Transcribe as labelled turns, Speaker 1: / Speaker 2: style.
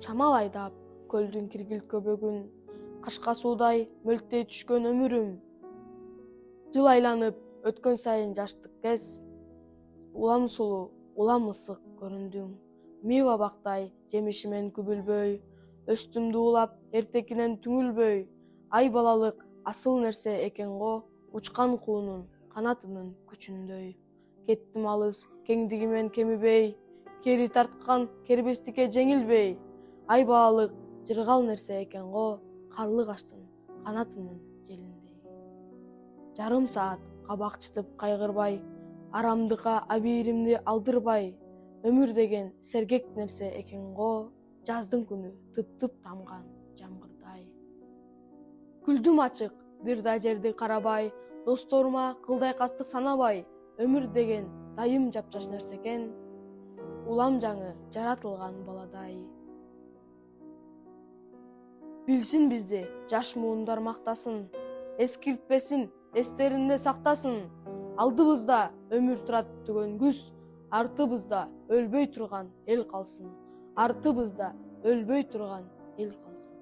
Speaker 1: Шамал айдап көлдүн киргилт көбөгүн, кашка суудай мөлттей түшкөн өмүрүм. Жыл айланып өткөн сайын жаштык кез, улам сулуу, улам ысык көрүндүм. Мива бактай жемишимен күбүлбөй, өстүм дуулап эртекинен түңүлбөй. Ай балалык асыл нерсе экен го, учкан куунун канатынын күчүндөй. Кеттим алыс кеңдигимен кемибей, кери тарткан кербестикке жеңилбей. Ай балалык жыргал нерсе экен го, карлы каштын канатынын желиндей. Жарым саат кабакчытып кайгырбай, арамдыкка абийиримди алдырбай. Өмүр деген сергек нерсе экен го, жаздын күнү тып-тып тамган жамгырдай. Күлдүм ачык бир да жерди карабай, досторума кылдай кастык санабай. Өмүр деген дайым жапжаш нерсе экен, улам жаңы жаратылган баладай. Билсин бизди жаш муундар мактасын, эскиртпесин, эстеринде сактасын. Алдыбызда өмүр турат түгөн күз, артыбызда өлбөй турган эл калсын. Артыбызда өлбөй турган эл калсын.